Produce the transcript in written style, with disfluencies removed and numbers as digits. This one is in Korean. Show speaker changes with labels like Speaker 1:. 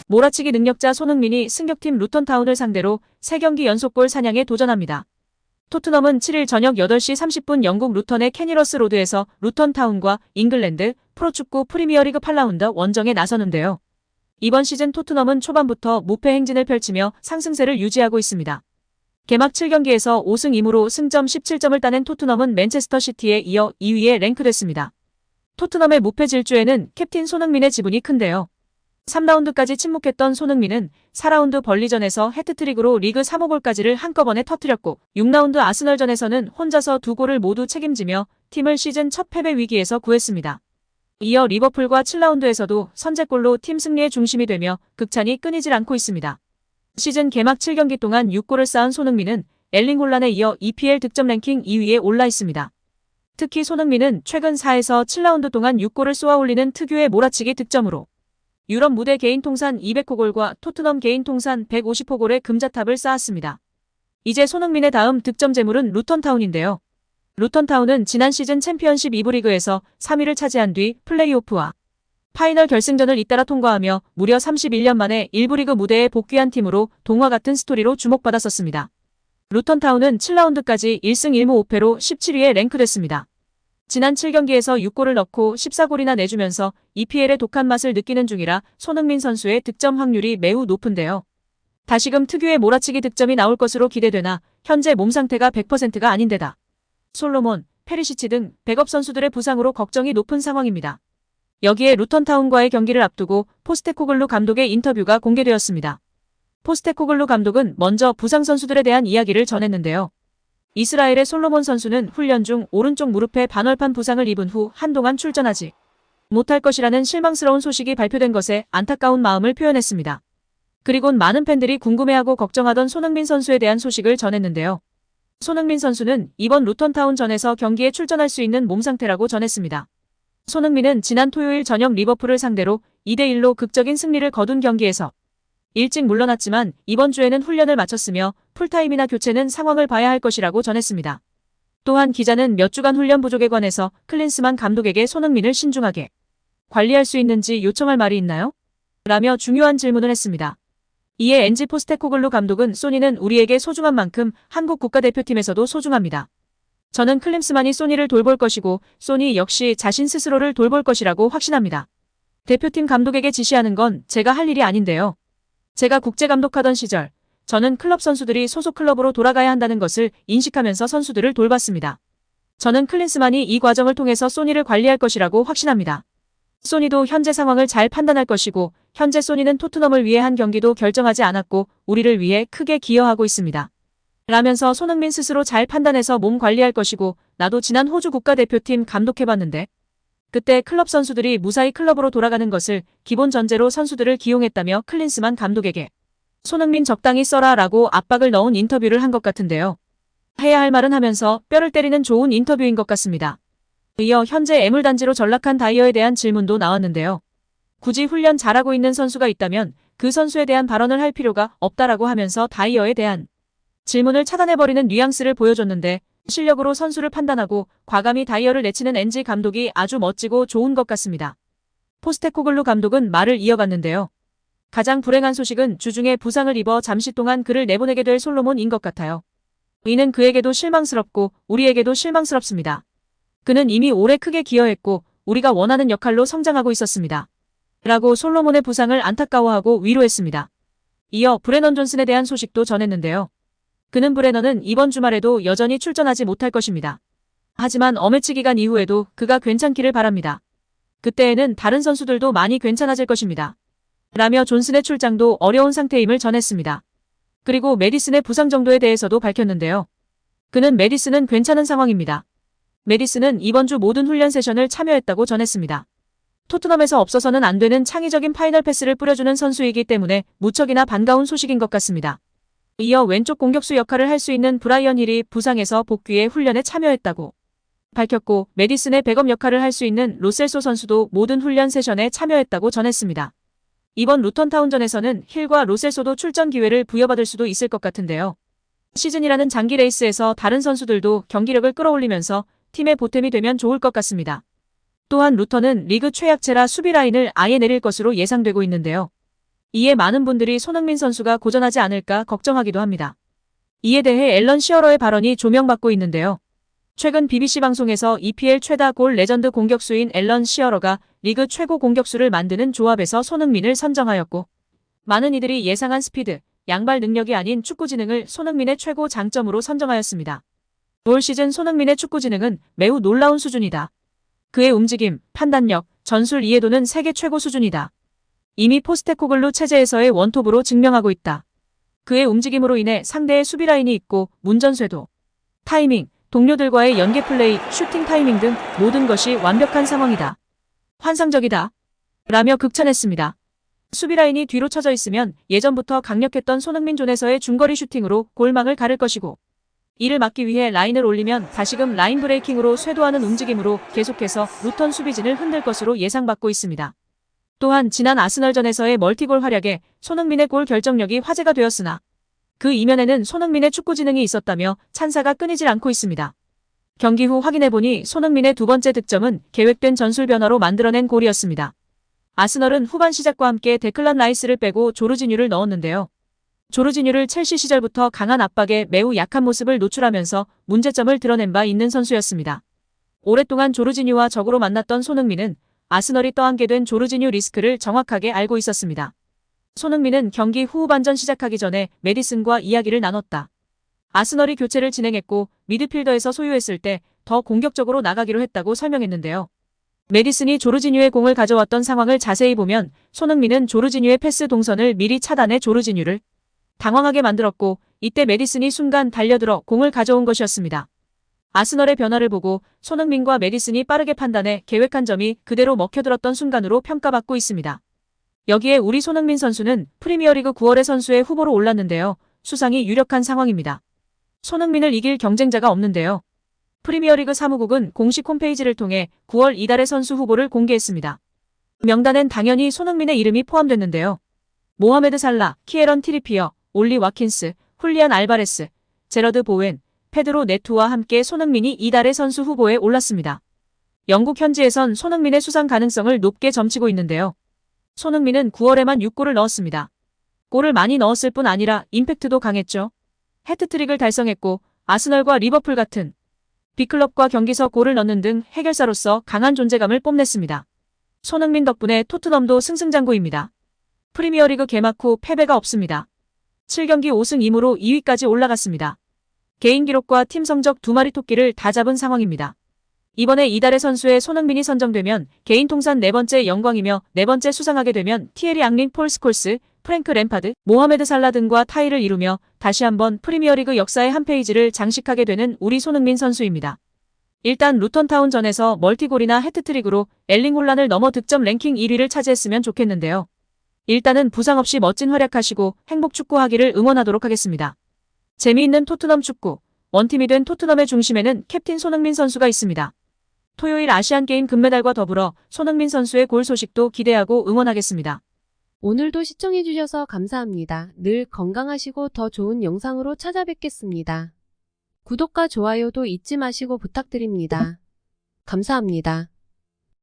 Speaker 1: 몰아치기 능력자 손흥민이 승격팀 루턴타운을 상대로 3경기 연속골 사냥에 도전합니다. 토트넘은 7일 저녁 8시 30분 영국 루턴의 캐니러스 로드에서 루턴타운과 잉글랜드 프로축구 프리미어리그 8라운드 원정에 나서는데요. 이번 시즌 토트넘은 초반부터 무패 행진을 펼치며 상승세를 유지하고 있습니다. 개막 7경기에서 5승 2무로 승점 17점을 따낸 토트넘은 맨체스터 시티에 이어 2위에 랭크됐습니다. 토트넘의 무패 질주에는 캡틴 손흥민의 지분이 큰데요. 3라운드까지 침묵했던 손흥민은 4라운드 벌리전에서 해트트릭으로 리그 3호 골까지를 한꺼번에 터뜨렸고 6라운드 아스널전에서는 혼자서 2골을 모두 책임지며 팀을 시즌 첫 패배 위기에서 구했습니다. 이어 리버풀과 7라운드에서도 선제골로 팀 승리의 중심이 되며 극찬이 끊이질 않고 있습니다. 시즌 개막 7경기 동안 6골을 쌓은 손흥민은 엘링 홀란에 이어 EPL 득점 랭킹 2위에 올라 있습니다. 특히 손흥민은 최근 4에서 7라운드 동안 6골을 쏘아올리는 특유의 몰아치기 득점으로 유럽 무대 개인 통산 200호골과 토트넘 개인 통산 150호골의 금자탑을 쌓았습니다. 이제 손흥민의 다음 득점 재물은 루턴타운인데요. 루턴타운은 지난 시즌 챔피언십 2부 리그에서 3위를 차지한 뒤 플레이오프와 파이널 결승전을 잇따라 통과하며 무려 31년 만에 1부 리그 무대에 복귀한 팀으로 동화 같은 스토리로 주목받았었습니다. 루턴타운은 7라운드까지 1승 1무 5패로 17위에 랭크됐습니다. 지난 7경기에서 6골을 넣고 14골이나 내주면서 EPL의 독한 맛을 느끼는 중이라 손흥민 선수의 득점 확률이 매우 높은데요. 다시금 특유의 몰아치기 득점이 나올 것으로 기대되나 현재 몸 상태가 100%가 아닌데다 솔로몬, 페리시치 등 백업 선수들의 부상으로 걱정이 높은 상황입니다. 여기에 루턴타운과의 경기를 앞두고 포스테코글루 감독의 인터뷰가 공개되었습니다. 포스테코글루 감독은 먼저 부상 선수들에 대한 이야기를 전했는데요. 이스라엘의 솔로몬 선수는 훈련 중 오른쪽 무릎에 반월판 부상을 입은 후 한동안 출전하지 못할 것이라는 실망스러운 소식이 발표된 것에 안타까운 마음을 표현했습니다. 그리곤 많은 팬들이 궁금해하고 걱정하던 손흥민 선수에 대한 소식을 전했는데요. 손흥민 선수는 이번 루턴타운전에서 경기에 출전할 수 있는 몸 상태라고 전했습니다. 손흥민은 지난 토요일 저녁 리버풀을 상대로 2대1로 극적인 승리를 거둔 경기에서 일찍 물러났지만 이번 주에는 훈련을 마쳤으며 풀타임이나 교체는 상황을 봐야 할 것이라고 전했습니다. 또한 기자는 몇 주간 훈련 부족에 관해서 클린스만 감독에게 손흥민을 신중하게 관리할 수 있는지 요청할 말이 있나요? 라며 중요한 질문을 했습니다. 이에 엔지 포스테코글루 감독은 소니는 우리에게 소중한 만큼 한국 국가대표팀에서도 소중합니다. 저는 클린스만이 소니를 돌볼 것이고 소니 역시 자신 스스로를 돌볼 것이라고 확신합니다. 대표팀 감독에게 지시하는 건 제가 할 일이 아닌데요. 제가 국제감독하던 시절 저는 클럽 선수들이 소속 클럽으로 돌아가야 한다는 것을 인식하면서 선수들을 돌봤습니다. 저는 클린스만이 이 과정을 통해서 소니를 관리할 것이라고 확신합니다. 소니도 현재 상황을 잘 판단할 것이고 현재 소니는 토트넘을 위해 한 경기도 결정하지 않았고 우리를 위해 크게 기여하고 있습니다. 라면서 손흥민 스스로 잘 판단해서 몸 관리할 것이고 나도 지난 호주 국가대표팀 감독해봤는데 그때 클럽 선수들이 무사히 클럽으로 돌아가는 것을 기본 전제로 선수들을 기용했다며 클린스만 감독에게 손흥민 적당히 써라 라고 압박을 넣은 인터뷰를 한 것 같은데요. 해야 할 말은 하면서 뼈를 때리는 좋은 인터뷰인 것 같습니다. 이어 현재 애물단지로 전락한 다이어에 대한 질문도 나왔는데요. 굳이 훈련 잘하고 있는 선수가 있다면 그 선수에 대한 발언을 할 필요가 없다라고 하면서 다이어에 대한 질문을 차단해버리는 뉘앙스를 보여줬는데 실력으로 선수를 판단하고 과감히 다이어를 내치는 엔지 감독이 아주 멋지고 좋은 것 같습니다. 포스테코글루 감독은 말을 이어갔는데요. 가장 불행한 소식은 주중에 부상을 입어 잠시 동안 그를 내보내게 될 솔로몬인 것 같아요. 이는 그에게도 실망스럽고 우리에게도 실망스럽습니다. 그는 이미 올해 크게 기여했고 우리가 원하는 역할로 성장하고 있었습니다. 라고 솔로몬의 부상을 안타까워하고 위로했습니다. 이어 브레넌 존슨에 대한 소식도 전했는데요. 그는 브레넌은 이번 주말에도 여전히 출전하지 못할 것입니다. 하지만 어매치 기간 이후에도 그가 괜찮기를 바랍니다. 그때에는 다른 선수들도 많이 괜찮아질 것입니다. 라며 존슨의 출장도 어려운 상태임을 전했습니다. 그리고 메디슨의 부상 정도에 대해서도 밝혔는데요. 그는 메디슨은 괜찮은 상황입니다. 메디슨은 이번 주 모든 훈련 세션을 참여했다고 전했습니다. 토트넘에서 없어서는 안 되는 창의적인 파이널 패스를 뿌려주는 선수이기 때문에 무척이나 반가운 소식인 것 같습니다. 이어 왼쪽 공격수 역할을 할 수 있는 브라이언 힐이 부상에서 복귀해 훈련에 참여했다고 밝혔고 메디슨의 백업 역할을 할 수 있는 로셀소 선수도 모든 훈련 세션에 참여했다고 전했습니다. 이번 루턴타운전에서는 힐과 로셀소도 출전 기회를 부여받을 수도 있을 것 같은데요. 시즌이라는 장기 레이스에서 다른 선수들도 경기력을 끌어올리면서 팀의 보탬이 되면 좋을 것 같습니다. 또한 루턴은 리그 최약체라 수비 라인을 아예 내릴 것으로 예상되고 있는데요. 이에 많은 분들이 손흥민 선수가 고전하지 않을까 걱정하기도 합니다. 이에 대해 앨런 시어러의 발언이 조명받고 있는데요. 최근 BBC 방송에서 EPL 최다 골 레전드 공격수인 앨런 시어러가 리그 최고 공격수를 만드는 조합에서 손흥민을 선정하였고, 많은 이들이 예상한 스피드, 양발 능력이 아닌 축구 지능을 손흥민의 최고 장점으로 선정하였습니다. 올 시즌 손흥민의 축구 지능은 매우 놀라운 수준이다. 그의 움직임, 판단력, 전술 이해도는 세계 최고 수준이다. 이미 포스테코글루 체제에서의 원톱으로 증명하고 있다. 그의 움직임으로 인해 상대의 수비 라인이 있고 문전쇄도, 타이밍, 동료들과의 연계 플레이, 슈팅 타이밍 등 모든 것이 완벽한 상황이다. 환상적이다. 라며 극찬했습니다. 수비 라인이 뒤로 쳐져 있으면 예전부터 강력했던 손흥민 존에서의 중거리 슈팅으로 골망을 가를 것이고, 이를 막기 위해 라인을 올리면 다시금 라인 브레이킹으로 쇄도하는 움직임으로 계속해서 루턴 수비진을 흔들 것으로 예상받고 있습니다. 또한 지난 아스널전에서의 멀티골 활약에 손흥민의 골 결정력이 화제가 되었으나 그 이면에는 손흥민의 축구 지능이 있었다며 찬사가 끊이질 않고 있습니다. 경기 후 확인해보니 손흥민의 두 번째 득점은 계획된 전술 변화로 만들어낸 골이었습니다. 아스널은 후반 시작과 함께 데클란 라이스를 빼고 조르지뉴를 넣었는데요. 조르지뉴를 첼시 시절부터 강한 압박에 매우 약한 모습을 노출하면서 문제점을 드러낸 바 있는 선수였습니다. 오랫동안 조르지뉴와 적으로 만났던 손흥민은 아스널이 떠안게 된 조르지뉴 리스크를 정확하게 알고 있었습니다. 손흥민은 경기 후반전 시작하기 전에 메디슨과 이야기를 나눴다. 아스널이 교체를 진행했고 미드필더에서 소유했을 때 더 공격적으로 나가기로 했다고 설명했는데요. 메디슨이 조르지뉴의 공을 가져왔던 상황을 자세히 보면 손흥민은 조르지뉴의 패스 동선을 미리 차단해 조르지뉴를 당황하게 만들었고, 이때 메디슨이 순간 달려들어 공을 가져온 것이었습니다. 아스널의 변화를 보고 손흥민과 메디슨이 빠르게 판단해 계획한 점이 그대로 먹혀들었던 순간으로 평가받고 있습니다. 여기에 우리 손흥민 선수는 프리미어리그 9월의 선수의 후보로 올랐는데요. 수상이 유력한 상황입니다. 손흥민을 이길 경쟁자가 없는데요. 프리미어리그 사무국은 공식 홈페이지를 통해 9월 이달의 선수 후보를 공개했습니다. 명단엔 당연히 손흥민의 이름이 포함됐는데요. 모하메드 살라, 키에런 트리피어, 올리 와킨스, 훌리안 알바레스, 제러드 보웬, 페드로 네투와 함께 손흥민이 이달의 선수 후보에 올랐습니다. 영국 현지에선 손흥민의 수상 가능성을 높게 점치고 있는데요. 손흥민은 9월에만 6골을 넣었습니다. 골을 많이 넣었을 뿐 아니라 임팩트도 강했죠. 해트트릭을 달성했고 아스널과 리버풀 같은 빅클럽과 경기서 골을 넣는 등 해결사로서 강한 존재감을 뽐냈습니다. 손흥민 덕분에 토트넘도 승승장구입니다. 프리미어리그 개막 후 패배가 없습니다. 7경기 5승 2무로 2위까지 올라갔습니다. 개인 기록과 팀 성적 두 마리 토끼를 다 잡은 상황입니다. 이번에 이달의 선수에 손흥민이 선정되면 개인 통산 네 번째 영광이며 네 번째 수상하게 되면 티에리 앙리, 폴 스콜스, 프랭크 램파드, 모하메드 살라 등과 타이를 이루며 다시 한번 프리미어리그 역사의 한 페이지를 장식하게 되는 우리 손흥민 선수입니다. 일단 루턴타운전에서 멀티골이나 해트트릭으로 엘링 홀란을 넘어 득점 랭킹 1위를 차지했으면 좋겠는데요. 일단은 부상 없이 멋진 활약하시고 행복 축구하기를 응원하도록 하겠습니다. 재미있는 토트넘 축구, 원팀이 된 토트넘의 중심에는 캡틴 손흥민 선수가 있습니다. 토요일 아시안게임 금메달과 더불어 손흥민 선수의 골 소식도 기대하고 응원하겠습니다.
Speaker 2: 오늘도 시청해주셔서 감사합니다. 늘 건강하시고 더 좋은 영상으로 찾아뵙겠습니다. 구독과 좋아요도 잊지 마시고 부탁드립니다. 감사합니다.